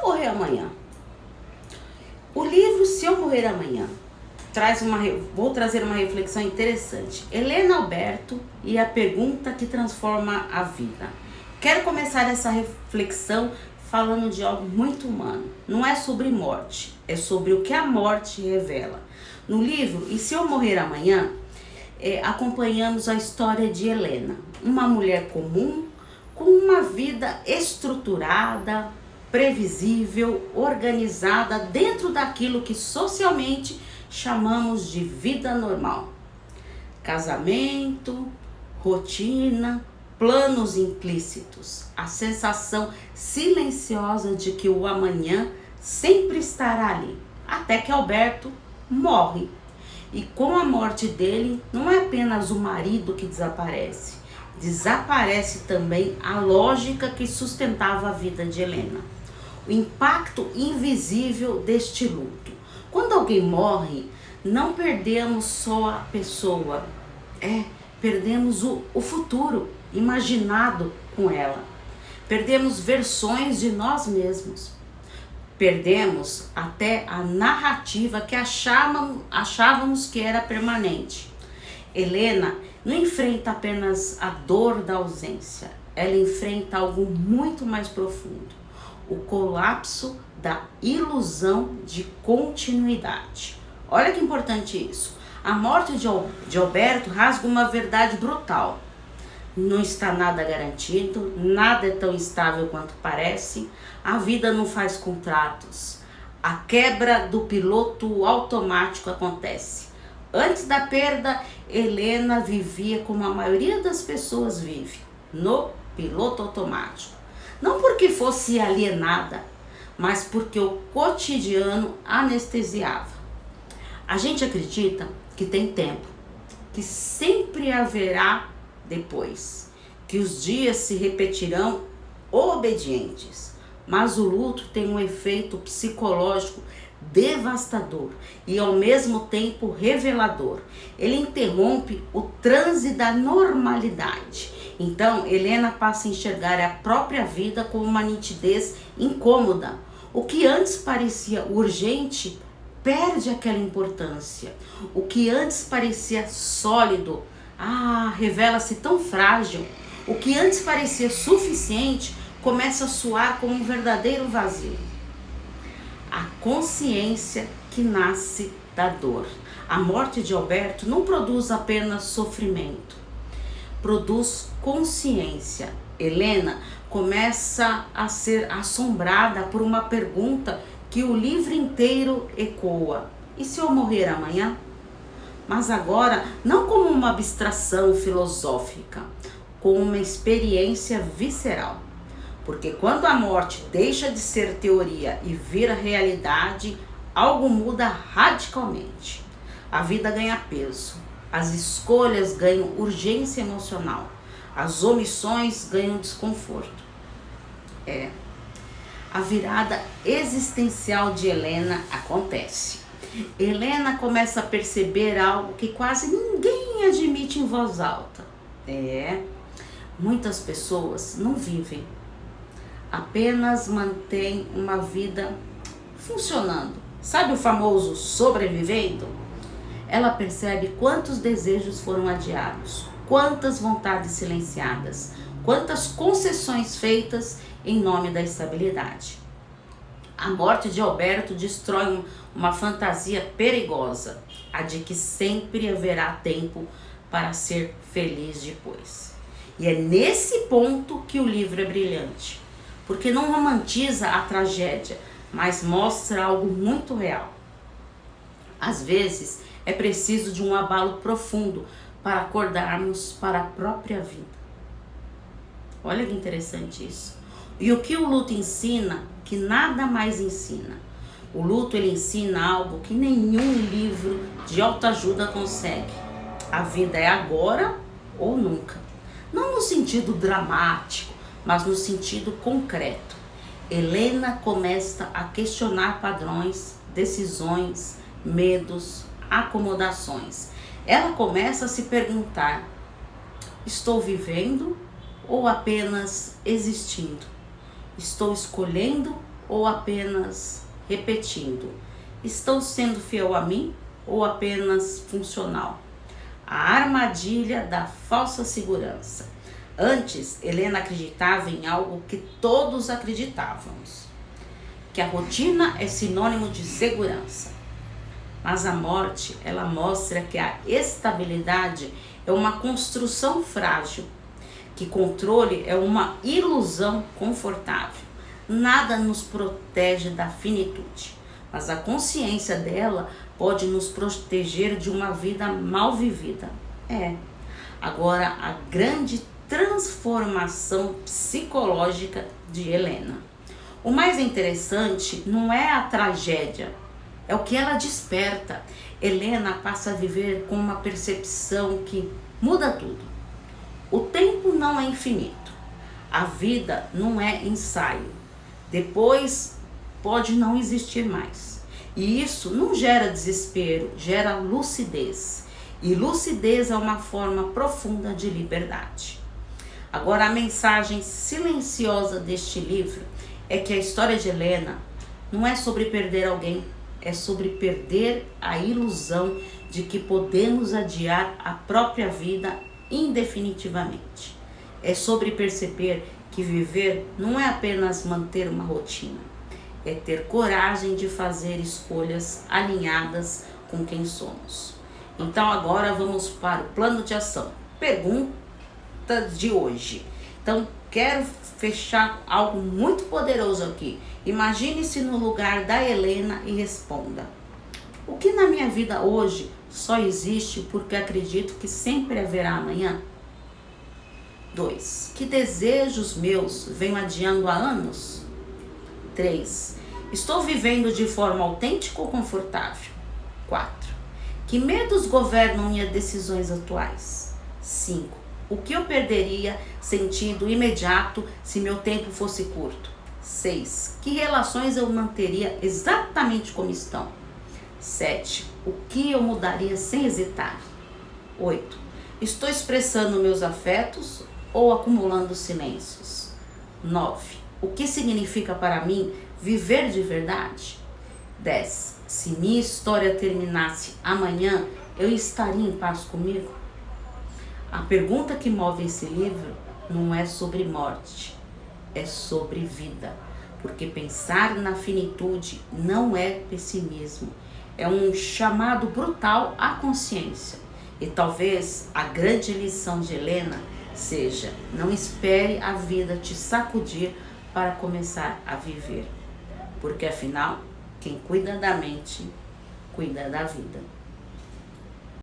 morrer amanhã? O livro Se Eu Morrer Amanhã vou trazer uma reflexão interessante. Helena Alberto e a pergunta que transforma a vida. Quero começar essa reflexão falando de algo muito humano. Não é sobre morte, é sobre o que a morte revela. No livro E Se Eu Morrer Amanhã, acompanhamos a história de Helena, uma mulher comum, com uma vida estruturada, previsível, organizada dentro daquilo que socialmente chamamos de vida normal. Casamento, rotina, planos implícitos, a sensação silenciosa de que o amanhã sempre estará ali, até que Alberto morre. E com a morte dele, não é apenas o marido que desaparece, desaparece também a lógica que sustentava a vida de Helena. O impacto invisível deste luto. Quando alguém morre, não perdemos só a pessoa, perdemos o futuro imaginado com ela. Perdemos versões de nós mesmos. Perdemos até a narrativa que achávamos que era permanente. Helena não enfrenta apenas a dor da ausência, ela enfrenta algo muito mais profundo, o colapso da ilusão de continuidade. Olha que importante isso. A morte de Alberto rasga uma verdade brutal. Não está nada garantido, nada é tão estável quanto parece, a vida não faz contratos, a quebra do piloto automático acontece. Antes da perda, Helena vivia como a maioria das pessoas vive, no piloto automático. Não porque fosse alienada, mas porque o cotidiano anestesiava. A gente acredita que tem tempo, que sempre haverá depois, que os dias se repetirão obedientes, mas o luto tem um efeito psicológico devastador e ao mesmo tempo revelador. Ele interrompe o transe da normalidade. Então, Helena passa a enxergar a própria vida com uma nitidez incômoda. O que antes parecia urgente perde aquela importância. O que antes parecia sólido, revela-se tão frágil. O que antes parecia suficiente começa a soar como um verdadeiro vazio. A consciência que nasce da dor. A morte de Alberto não produz apenas sofrimento, produz consciência. Helena começa a ser assombrada por uma pergunta que o livro inteiro ecoa: e se eu morrer amanhã? Mas agora não como uma abstração filosófica, como uma experiência visceral. Porque quando a morte deixa de ser teoria e vira realidade, algo muda radicalmente. A vida ganha peso, as escolhas ganham urgência emocional, as omissões ganham desconforto. A virada existencial de Helena acontece. Helena começa a perceber algo que quase ninguém admite em voz alta. Muitas pessoas não vivem, apenas mantêm uma vida funcionando. Sabe o famoso sobrevivendo? Ela percebe quantos desejos foram adiados, quantas vontades silenciadas, quantas concessões feitas em nome da estabilidade. A morte de Alberto destrói uma fantasia perigosa, a de que sempre haverá tempo para ser feliz depois. E é nesse ponto que o livro é brilhante, porque não romantiza a tragédia, mas mostra algo muito real. Às vezes, é preciso de um abalo profundo para acordarmos para a própria vida. Olha que interessante isso. E o que o luto ensina, que nada mais ensina. O luto, ele ensina algo que nenhum livro de autoajuda consegue. A vida é agora ou nunca. Não no sentido dramático, mas no sentido concreto. Helena começa a questionar padrões, decisões, medos, acomodações. Ela começa a se perguntar: estou vivendo ou apenas existindo? Estou escolhendo ou apenas repetindo? Estão sendo fiel a mim ou apenas funcional? A armadilha da falsa segurança. Antes, Helena acreditava em algo que todos acreditávamos, que a rotina é sinônimo de segurança. Mas a morte, ela mostra que a estabilidade é uma construção frágil, que controle é uma ilusão confortável. Nada nos protege da finitude, mas a consciência dela pode nos proteger de uma vida mal vivida. Agora, a grande transformação psicológica de Helena. O mais interessante não é a tragédia, é o que ela desperta. Helena passa a viver com uma percepção que muda tudo. O tempo não é infinito, a vida não é ensaio. Depois pode não existir mais. E isso não gera desespero, gera lucidez. E lucidez é uma forma profunda de liberdade. Agora, a mensagem silenciosa deste livro é que a história de Helena não é sobre perder alguém, é sobre perder a ilusão de que podemos adiar a própria vida indefinitivamente. É sobre perceber que viver não é apenas manter uma rotina, é ter coragem de fazer escolhas alinhadas com quem somos. Então agora vamos para o plano de ação. Pergunta de hoje. Então quero fechar algo muito poderoso aqui. Imagine-se no lugar da Helena e responda: o que na minha vida hoje só existe porque acredito que sempre haverá amanhã? 2. Que desejos meus venho adiando há anos? 3. Estou vivendo de forma autêntica ou confortável? 4. Que medos governam minhas decisões atuais? 5. O que eu perderia sentido imediato se meu tempo fosse curto? 6. Que relações eu manteria exatamente como estão? 7. O que eu mudaria sem hesitar? 8. Estou expressando meus afetos ou acumulando silêncios? 9. O que significa para mim viver de verdade? 10. Se minha história terminasse amanhã, eu estaria em paz comigo? A pergunta que move esse livro não é sobre morte, é sobre vida. Porque pensar na finitude não é pessimismo, é um chamado brutal à consciência. E talvez a grande lição de Helena seja: não espere a vida te sacudir para começar a viver. Porque afinal, quem cuida da mente, cuida da vida.